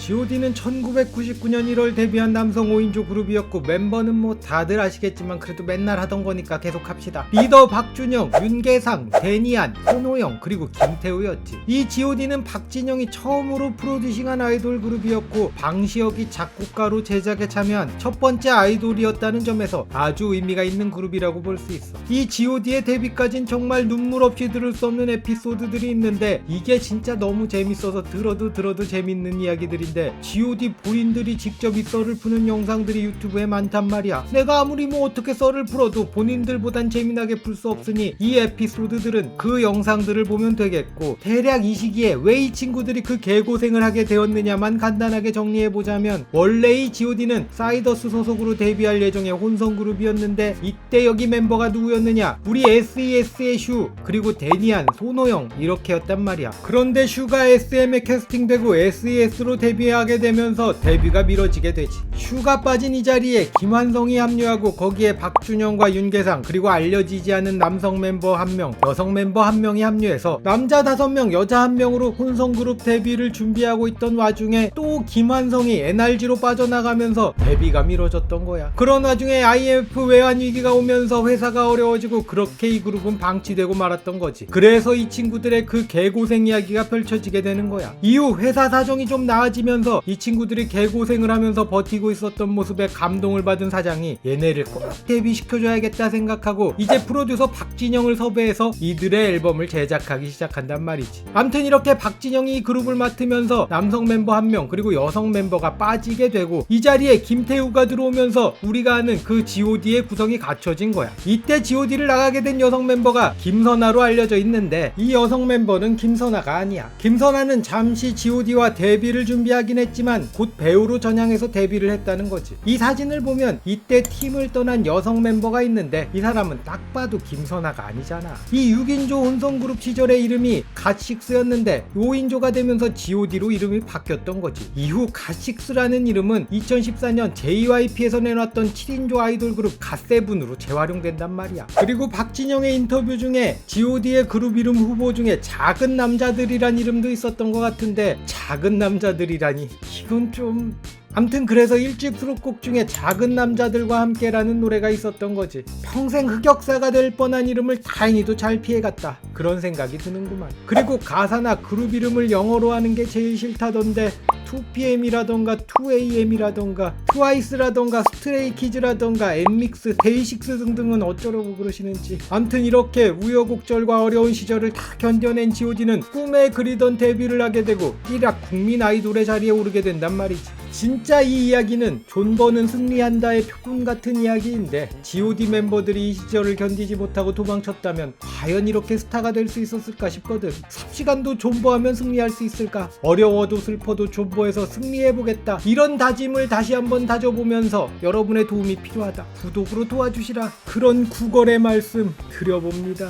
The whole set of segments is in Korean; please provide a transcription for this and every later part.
G.O.D는 1999년 1월 데뷔한 남성 5인조 그룹이었고 멤버는 뭐 다들 아시겠지만 그래도 맨날 하던 거니까 계속 합시다. 리더 박준영, 윤계상, 데니안, 손호영 그리고 김태우였지. 이 G.O.D는 박진영이 처음으로 프로듀싱한 아이돌 그룹이었고 방시혁이 작곡가로 제작에 참여한 첫 번째 아이돌이었다는 점에서 아주 의미가 있는 그룹이라고 볼 수 있어. 이 G.O.D의 데뷔까진 정말 눈물 없이 들을 수 없는 에피소드들이 있는데 이게 진짜 너무 재밌어서 들어도 재밌는 이야기들인데 G.O.D 본인들이 직접 이 썰을 푸는 영상들이 유튜브에 많단 말이야. 내가 아무리 뭐 어떻게 썰을 풀어도 본인들보단 재미나게 풀 수 없으니 이 에피소드들은 그 영상들을 보면 되겠고, 대략 이 시기에 왜 이 친구들이 그 개고생을 하게 되었느냐만 간단하게 정리해보자면, 원래 이 G.O.D는 사이더스 소속으로 데뷔할 예정의 혼성 그룹이었는데 이때 여기 멤버가 누구였느냐, 우리 SES의 슈 그리고 데니안, 손호영 이렇게였단 말이야. 그런데 슈가 SM에 캐스팅되고 SES로 데뷔하게 되면서 데뷔가 미뤄지게 되지. 슈가 빠진 이 자리에 김환성이 합류하고 거기에 박준영과 윤계상 그리고 알려지지 않은 남성 멤버 1명, 여성 멤버 1명이 합류해서 남자 5명, 여자 1명으로 혼성 그룹 데뷔를 준비하고 있던 와중에 또 김환성이 NRG로 빠져나가면서 데뷔가 미뤄졌던 거야. 그런 와중에 IMF 외환 위기가 오면서 회사가 어려워지고 그렇게 이 그룹은 방치되고 말았던 거지. 그래서 이 친구들의 그 개고생 이야기가 펼쳐지게 되는 거야. 이후 회사 사정이 좀 나아지면서 이 친구들이 개고생을 하면서 버티고 있었던 모습에 감동을 받은 사장이 얘네를 꼭 데뷔시켜줘야겠다 생각하고 이제 프로듀서 박진영을 섭외해서 이들의 앨범을 제작하기 시작한단 말이지. 암튼 이렇게 박진영이 이 그룹을 맡으면서 남성 멤버 1명 그리고 여성 멤버가 빠지게 되고 이 자리에 김태우가 들어오면서 우리가 아는 그 G.O.D의 구성이 갖춰진 거야. 이때 G.O.D를 나가게 된 여성 멤버가 김선아로 알려져 있는데 이 여성 멤버는 김선아가 아니야. 김선아는 잠시 G.O.D와 데뷔를 준비하긴 했지만 곧 배우로 전향해서 데뷔를 했다는 거지. 이 사진을 보면 이때 팀을 떠난 여성 멤버가 있는데 이 사람은 딱 봐도 김선아가 아니잖아. 이 6인조 혼성그룹 시절의 이름이 갓식스였는데 5인조가 되면서 G.O.D로 이름이 바뀌었던 거지. 이후 갓식스라는 이름은 2014년 JYP에서 내놨던 7인조 아이돌 그룹 갓세븐으로 재활용된단 말이야. 그리고 박진영의 인터뷰 중에 G.O.D의 그룹 이름 후보 중에 작은 남자들이란 이름도 있었던 것 같은데 작은 남자들이라니 이건 좀... 암튼 그래서 1집 수록곡 중에 작은 남자들과 함께라는 노래가 있었던 거지. 평생 흑역사가 될 뻔한 이름을 다행히도 잘 피해갔다, 그런 생각이 드는구만. 그리고 가사나 그룹 이름을 영어로 하는 게 제일 싫다던데 2PM이라던가 2AM이라던가 트와이스라던가 스트레이키즈라던가 엠믹스, 데이식스 등등은 어쩌려고 그러시는지. 암튼 이렇게 우여곡절과 어려운 시절을 다 견뎌낸 G.O.D는 꿈에 그리던 데뷔를 하게 되고 일약 국민 아이돌의 자리에 오르게 된단 말이지. 진짜 이 이야기는 존버는 승리한다의 표본 같은 이야기인데 G.O.D 멤버들이 이 시절을 견디지 못하고 도망쳤다면 과연 이렇게 스타가 될 수 있었을까 싶거든. 삽시간도 존버하면 승리할 수 있을까? 어려워도 슬퍼도 존버해서 승리해보겠다, 이런 다짐을 다시 한번 다져보면서 여러분의 도움이 필요하다, 구독으로 도와주시라, 그런 구걸의 말씀 드려봅니다.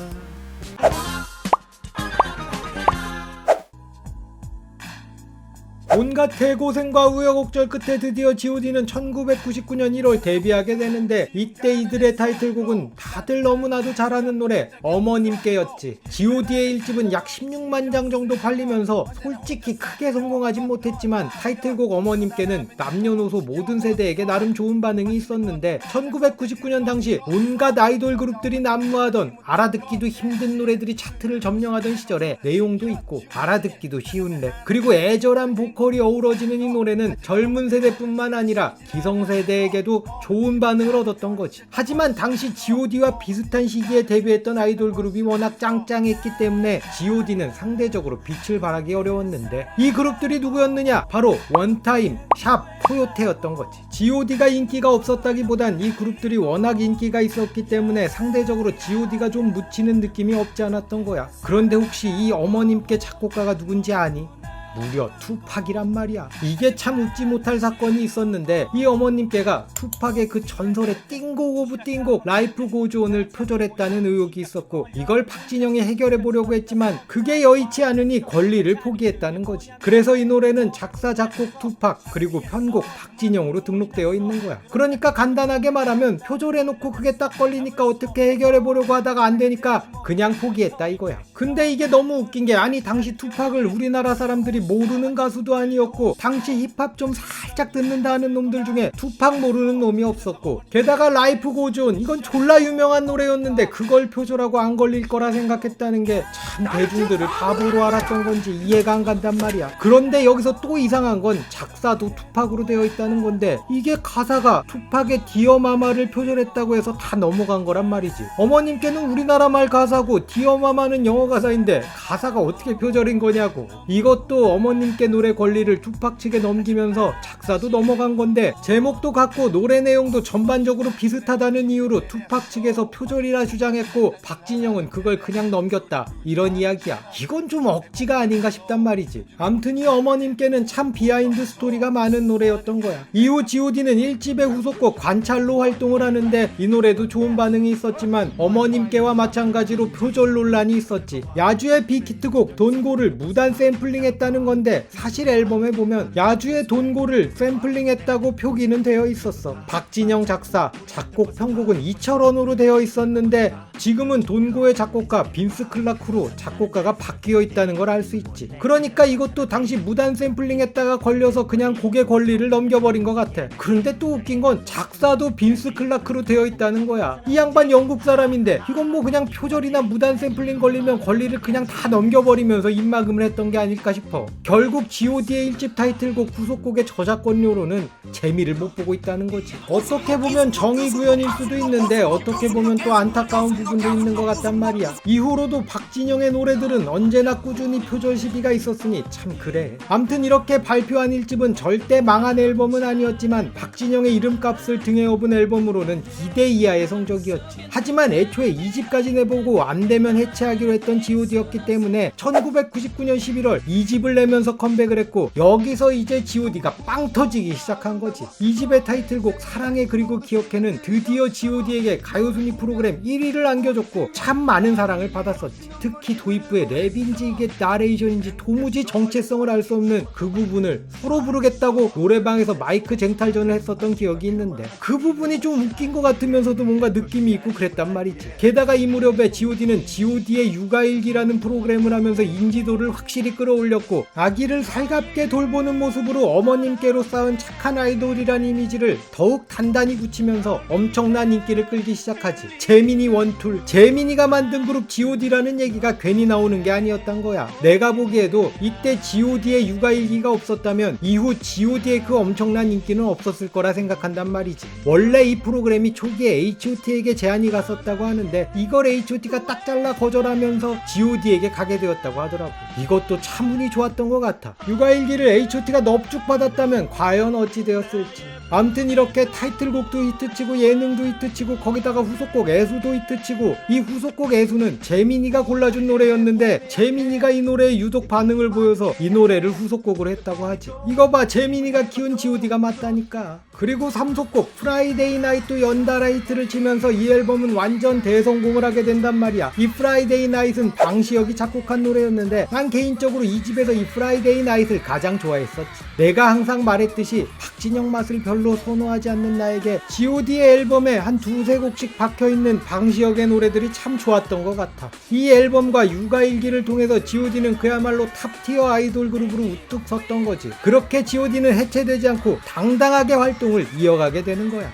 온갖 대고생과 우여곡절 끝에 드디어 G.O.D는 1999년 1월 데뷔하게 되는데 이때 이들의 타이틀곡은 다들 너무나도 잘 아는 노래 어머님께였지. G.O.D의 1집은 약 16만 장 정도 팔리면서 솔직히 크게 성공하진 못했지만 타이틀곡 어머님께는 남녀노소 모든 세대에게 나름 좋은 반응이 있었는데 1999년 당시 온갖 아이돌 그룹들이 난무하던 알아듣기도 힘든 노래들이 차트를 점령하던 시절에 내용도 있고 알아듣기도 쉬운 랩 그리고 애절한 보컬이 어우러지는 이 노래는 젊은 세대뿐만 아니라 기성세대에게도 좋은 반응을 얻었던 거지. 하지만 당시 G.O.D와 비슷한 시기에 데뷔했던 아이돌 그룹이 워낙 짱짱했기 때문에 G.O.D는 상대적으로 빛을 발하기 어려웠는데 이 그룹들이 누구였느냐? 바로 원타임, 샵, 코요테였던 거지. G.O.D가 인기가 없었다기보단 이 그룹들이 워낙 인기가 있었기 때문에 상대적으로 G.O.D가 좀 묻히는 느낌이 없지 않았던 거야. 그런데 혹시 이 어머님께 작곡가가 누군지 아니? 무려 투팍이란 말이야. 이게 참 웃지 못할 사건이 있었는데 이 어머님께가 투팍의 그 전설의 띵곡 오브 띵곡 라이프 고즈온을 표절했다는 의혹이 있었고 이걸 박진영이 해결해보려고 했지만 그게 여의치 않으니 권리를 포기했다는 거지. 그래서 이 노래는 작사 작곡 투팍 그리고 편곡 박진영으로 등록되어 있는 거야. 그러니까 간단하게 말하면 표절해놓고 그게 딱 걸리니까 어떻게 해결해보려고 하다가 안되니까 그냥 포기했다 이거야. 근데 이게 너무 웃긴 게 아니 당시 투팍을 우리나라 사람들이 모르는 가수도 아니었고 당시 힙합 좀 살짝 듣는다 하는 놈들 중에 투팍 모르는 놈이 없었고 게다가 라이프 고즈온 이건 졸라 유명한 노래였는데 그걸 표절하고 안 걸릴 거라 생각했다는 게 참 대중들을 바보로 알았던 건지 이해가 안 간단 말이야. 그런데 여기서 또 이상한 건 작사도 투팍으로 되어 있다는 건데 이게 가사가 투팍의 디어 마마를 표절했다고 해서 다 넘어간 거란 말이지. 어머님께는 우리나라 말 가사고 디어 마마는 영어 가사인데 가사가 어떻게 표절인 거냐고. 이것도 어머님께 노래 권리를 투팍 측에 넘기면서 작사도 넘어간 건데 제목도 같고 노래 내용도 전반적으로 비슷하다는 이유로 투팍 측에서 표절이라 주장했고 박진영은 그걸 그냥 넘겼다, 이런 이야기야. 이건 좀 억지가 아닌가 싶단 말이지. 암튼 이 어머님께는 참 비하인드 스토리가 많은 노래였던 거야. 이후 G.O.D는 1집의 후속곡 관찰로 활동을 하는데 이 노래도 좋은 반응이 있었지만 어머님께와 마찬가지로 표절 논란이 있었지. 야주의 빅히트곡 돈고를 무단 샘플링했다는 건데 사실 앨범에 보면 야주의 돈고를 샘플링했다고 표기는 되어 있었어. 박진영 작사, 작곡 편곡은 이철원으로 되어 있었는데 지금은 돈고의 작곡가 빈스 클라크로 작곡가가 바뀌어 있다는 걸 알 수 있지. 그러니까 이것도 당시 무단 샘플링 했다가 걸려서 그냥 곡의 권리를 넘겨버린 것 같아. 그런데 또 웃긴 건 작사도 빈스 클라크로 되어 있다는 거야. 이 양반 영국 사람인데 이건 뭐 그냥 표절이나 무단 샘플링 걸리면 권리를 그냥 다 넘겨버리면서 입막음을 했던 게 아닐까 싶어. 결국 G.O.D의 1집 타이틀곡 후속곡의 저작권료로는 재미를 못 보고 있다는 거지. 어떻게 보면 정의 구현일 수도 있는데 어떻게 보면 또 안타까운 부분도 있는 것 같단 말이야. 이후로도 박진영의 노래들은 언제나 꾸준히 표절 시비가 있었으니 참 그래. 암튼 이렇게 발표한 1집은 절대 망한 앨범은 아니었지만 박진영의 이름값을 등에 업은 앨범으로는 2대 이하의 성적이었지. 하지만 애초에 2집까지 내보고 안되면 해체하기로 했던 G.O.D였기 때문에 1999년 11월 2집을 내면서 컴백을 했고 여기서 이제 G.O.D가 빵 터지기 시작한 거지. 2집의 타이틀곡 사랑해 그리고 기억해는 드디어 G.O.D에게 가요순위 프로그램 1위를 안겨줬고 참 많은 사랑을 받았었지. 특히 도입부의 랩인지 이게 나레이션인지 도무지 정체성을 알 수 없는 그 부분을 서로 부르겠다고 노래방에서 마이크 쟁탈전을 했었던 기억이 있는데 그 부분이 좀 웃긴 것 같으면서도 뭔가 느낌이 있고 그랬단 말이지. 게다가 이 무렵에 G.O.D는 G.O.D의 육아일기라는 프로그램을 하면서 인지도를 확실히 끌어올렸고 아기를 살갑게 돌보는 모습으로 어머님께로 쌓은 착한 아이돌이란 이미지를 더욱 단단히 굳히면서 엄청난 인기를 끌기 시작하지. 재민이 원툴, 재민이가 만든 그룹 G.O.D라는 얘기가 괜히 나오는 게 아니었단 거야. 내가 보기에도 이때 G.O.D의 육아일기가 없었다면 이후 G.O.D의 그 엄청난 인기는 없었을 거라 생각한단 말이지. 원래 이 프로그램이 초기에 H.O.T에게 제안이 갔었다고 하는데 이걸 H.O.T가 딱 잘라 거절하면서 G.O.D에게 가게 되었다고 하더라고. 이것도 참 운이 좋았던 것 같아. 육아일기를 H.O.T가 넙죽 받았다면 과연 어찌 되었을지. 암튼 이렇게 타이틀곡도 히트치고 예능도 히트치고 거기다가 후속곡 애수도 히트치고 이 후속곡 애수는 재민이가 골라준 노래였는데 재민이가 이 노래에 유독 반응을 보여서 이 노래를 후속곡으로 했다고 하지. 이거 봐, 재민이가 키운 G.O.D가 맞다니까. 그리고 3속곡 프라이데이 나이트 연달아 히트를 치면서 이 앨범은 완전 대성공을 하게 된단 말이야. 이 프라이데이 나이트는 방시혁이 작곡한 노래였는데 난 개인적으로 이 집에서 이 프라이데이 나이트를 가장 좋아했었지. 내가 항상 말했듯이 박진영 맛을 별로 선호하지 않는 나에게 G.O.D의 앨범에 한 두세 곡씩 박혀있는 방시혁의 노래들이 참 좋았던 것 같아. 이 앨범과 육아일기를 통해서 G.O.D는 그야말로 탑티어 아이돌 그룹으로 우뚝 섰던 거지. 그렇게 G.O.D는 해체되지 않고 당당하게 활동을 이어가게 되는 거야.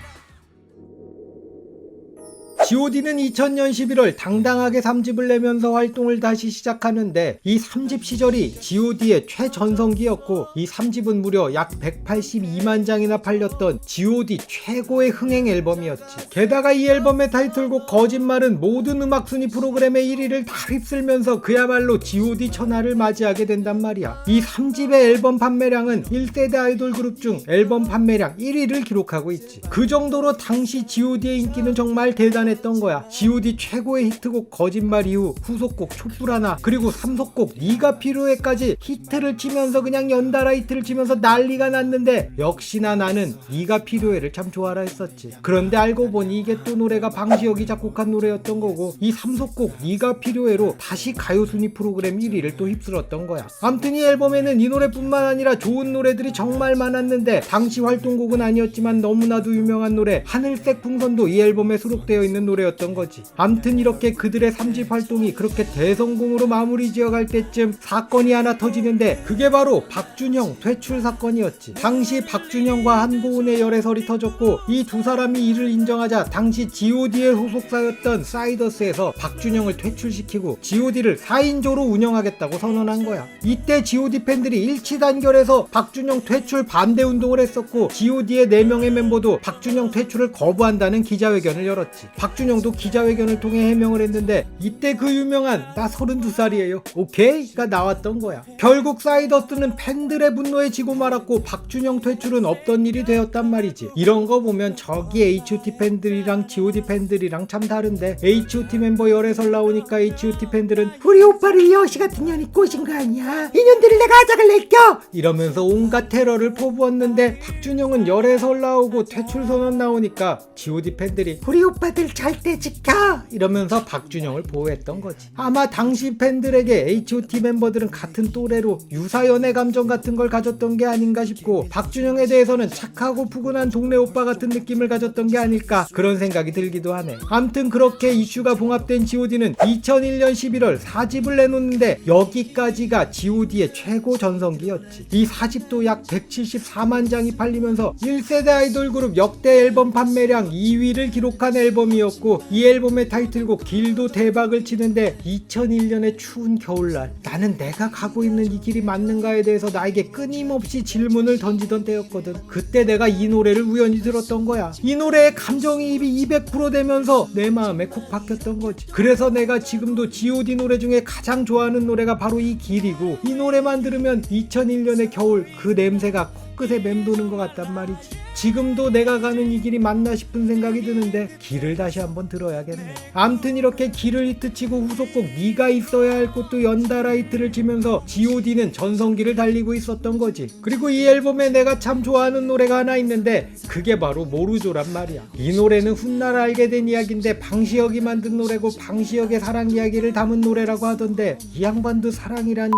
G.O.D는 2000년 11월 당당하게 3집을 내면서 활동을 다시 시작하는데 이 3집 시절이 G.O.D의 최전성기였고 이 3집은 무려 약 182만 장이나 팔렸던 G.O.D 최고의 흥행 앨범이었지. 게다가 이 앨범의 타이틀곡 거짓말은 모든 음악 순위 프로그램의 1위를 다 휩쓸면서 그야말로 G.O.D 천하를 맞이하게 된단 말이야. 이 3집의 앨범 판매량은 1세대 아이돌 그룹 중 앨범 판매량 1위를 기록하고 있지. 그 정도로 당시 G.O.D의 인기는 정말 대단했던 거야. G.O.D 최고의 히트곡 거짓말 이후 후속곡 촛불하나 그리고 3속곡 네가 필요해까지 히트를 치면서 그냥 연달아 히트를 치면서 난리가 났는데 역시나 나는 네가 필요해를 참 좋아라 했었지. 그런데 알고 보니 이게 또 노래가 방시혁이 작곡한 노래였던 거고 이 3속곡 네가 필요해로 다시 가요순위 프로그램 1위를 또 휩쓸었던 거야. 암튼 이 앨범에는 이 노래뿐만 아니라 좋은 노래들이 정말 많았는데 당시 활동곡은 아니었지만 너무나도 유명한 노래 하늘색 풍선도 이 앨범에 수록되어 있는 있는 노래였던 거지. 암튼 이렇게 그들의 3집 활동이 그렇게 대성공으로 마무리 지어갈 때쯤 사건이 하나 터지는데 그게 바로 박준영 퇴출 사건이었지. 당시 박준영과 한고은의 열애설이 터졌고 이 두 사람이 이를 인정하자 당시 god의 소속사였던 사이더스에서 박준영을 퇴출시키고 god를 4인조로 운영하겠다고 선언한 거야. 이때 god 팬들이 일치단결해서 박준영 퇴출 반대 운동을 했었고 god의 4명의 멤버도 박준영 퇴출을 거부한다는 기자회견을 열었지. 박준영도 기자회견을 통해 해명을 했는데 이때 그 유명한 나 32살이에요 오케이가 나왔던 거야. 결국 사이더스는 팬들의 분노에 지고 말았고 박준영 퇴출은 없던 일이 되었단 말이지. 이런 거 보면 저기 H.O.T 팬들이랑 god 팬들이랑 참 다른데 H.O.T 멤버 열애설 나오니까 H.O.T 팬들은 우리 오빠를 여시 같은 년이 꼬신 거 아니야, 이년들을 내가 아작을 낼겨 이러면서 온갖 테러를 퍼부었는데 박준영은 열애설 나오고 퇴출 선언 나오니까 god 팬들이 우리 오빠들 절대 지켜 이러면서 박준영을 보호했던 거지. 아마 당시 팬들에게 H.O.T 멤버들은 같은 또래로 유사 연애 감정 같은 걸 가졌던 게 아닌가 싶고 박준영에 대해서는 착하고 푸근한 동네 오빠 같은 느낌을 가졌던 게 아닐까 그런 생각이 들기도 하네. 암튼 그렇게 이슈가 봉합된 god는 2001년 11월 4집을 내놓는데 여기까지가 god의 최고 전성기였지. 이 4집도 약 174만 장이 팔리면서 1세대 아이돌 그룹 역대 앨범 판매량 2위를 기록한 앨범이었고 이 앨범의 타이틀곡 길도 대박을 치는데 2001년의 추운 겨울날 나는 내가 가고 있는 이 길이 맞는가에 대해서 나에게 끊임없이 질문을 던지던 때였거든. 그때 내가 이 노래를 우연히 들었던 거야. 이 노래의 감정이입이 200% 되면서 내 마음에 콕 박혔던 거지. 그래서 내가 지금도 god 노래 중에 가장 좋아하는 노래가 바로 이 길이고 이 노래만 들으면 2001년의 겨울 그 냄새가 코끝에 맴도는 것 같단 말이지. 지금도 내가 가는 이 길이 맞나 싶은 생각이 드는데 길을 다시 한번 들어야겠네. 암튼 이렇게 길을 히트치고 후속곡 네가 있어야 할 곳도 연달아 히트를 치면서 god는 전성기를 달리고 있었던 거지. 그리고 이 앨범에 내가 참 좋아하는 노래가 하나 있는데 그게 바로 모르조란 말이야. 이 노래는 훗날 알게 된 이야기인데 방시혁이 만든 노래고 방시혁의 사랑 이야기를 담은 노래라고 하던데 이 양반도 사랑이란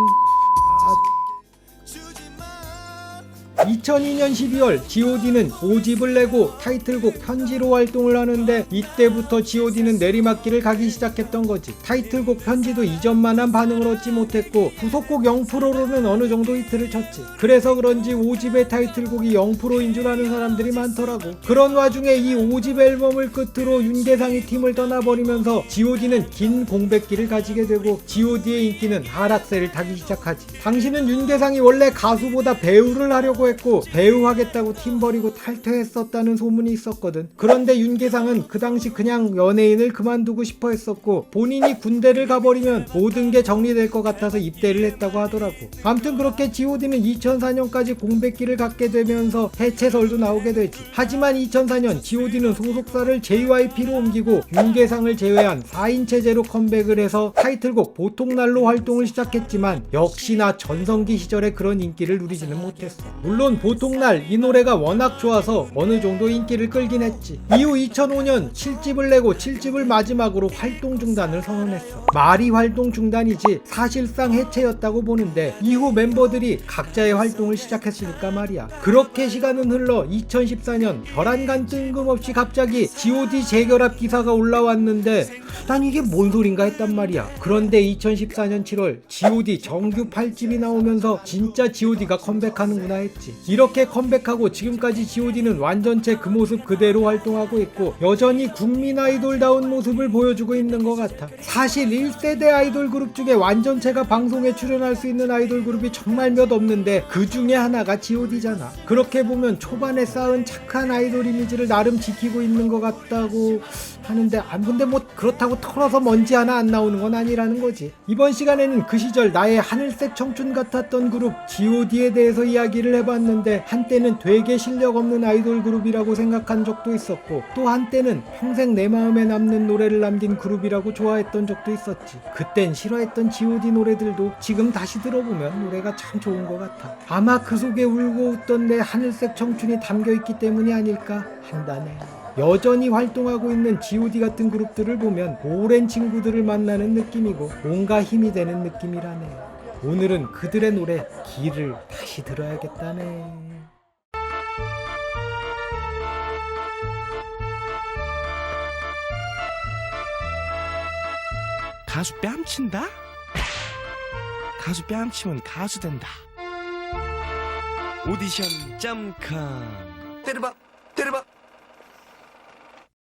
2002년 12월 god는 5집을 내고 타이틀곡 편지로 활동을 하는데 이때부터 god는 내리막길을 가기 시작했던 거지. 타이틀곡 편지도 이전만한 반응을 얻지 못했고 후속곡 0%로는 어느 정도 히트를 쳤지. 그래서 그런지 5집의 타이틀곡이 0%인 줄 아는 사람들이 많더라고. 그런 와중에 이 5집 앨범을 끝으로 윤계상이 팀을 떠나버리면서 god는 긴 공백기를 가지게 되고 god의 인기는 하락세를 타기 시작하지. 당시는 윤계상이 원래 가수보다 배우를 하려고 했고 배우 하겠다고 팀 버리고 탈퇴했었다는 소문이 있었거든. 그런데 윤계상은 그 당시 그냥 연예인을 그만두고 싶어 했었고 본인이 군대를 가버리면 모든 게 정리될 것 같아서 입대를 했다고 하더라고. 아무튼 그렇게 god는 2004년까지 공백기를 갖게 되면서 해체설도 나오게 되지. 하지만 2004년 god는 소속사를 JYP로 옮기고 윤계상을 제외한 4인 체제로 컴백을 해서 타이틀곡 보통날로 활동을 시작했지만 역시나 전성기 시절에 그런 인기를 누리지는 못했어. 물론 보통날 이 노래가 워낙 좋아서 어느 정도 인기를 끌긴 했지. 이후 2005년 7집을 내고 7집을 마지막으로 활동 중단을 선언했어. 말이 활동 중단이지 사실상 해체였다고 보는데 이후 멤버들이 각자의 활동을 시작했으니까 말이야. 그렇게 시간은 흘러 2014년 별안간 뜬금없이 갑자기 god 재결합 기사가 올라왔는데 난 이게 뭔 소린가 했단 말이야. 그런데 2014년 7월 god 정규 8집이 나오면서 진짜 god가 컴백하는구나 했지. 이렇게 컴백하고 지금까지 god는 완전체 그 모습 그대로 활동하고 있고 여전히 국민 아이돌다운 모습을 보여주고 있는 것 같아. 사실 1세대 아이돌 그룹 중에 완전체가 방송에 출연할 수 있는 아이돌 그룹이 정말 몇 없는데 그 중에 하나가 god잖아. 그렇게 보면 초반에 쌓은 착한 아이돌 이미지를 나름 지키고 있는 것 같다고 하는데 근데 뭐 그렇다고 털어서 먼지 하나 안 나오는 건 아니라는 거지. 이번 시간에는 그 시절 나의 하늘색 청춘 같았던 그룹 god에 대해서 이야기를 해봤는데 한때는 되게 실력 없는 아이돌 그룹이라고 생각한 적도 있었고 또 한때는 평생 내 마음에 남는 노래를 남긴 그룹이라고 좋아했던 적도 있었지. 그땐 싫어했던 god 노래들도 지금 다시 들어보면 노래가 참 좋은 것 같아. 아마 그 속에 울고 웃던 내 하늘색 청춘이 담겨있기 때문이 아닐까 한다네. 여전히 활동하고 있는 god 같은 그룹들을 보면 오랜 친구들을 만나는 느낌이고 뭔가 힘이 되는 느낌이라네. 오늘은 그들의 노래 길을 다시 들어야겠다네. 가수 뺨친다? 가수 뺨치면 가수 된다. 오디션 짬컴. 때려봐, 때려봐.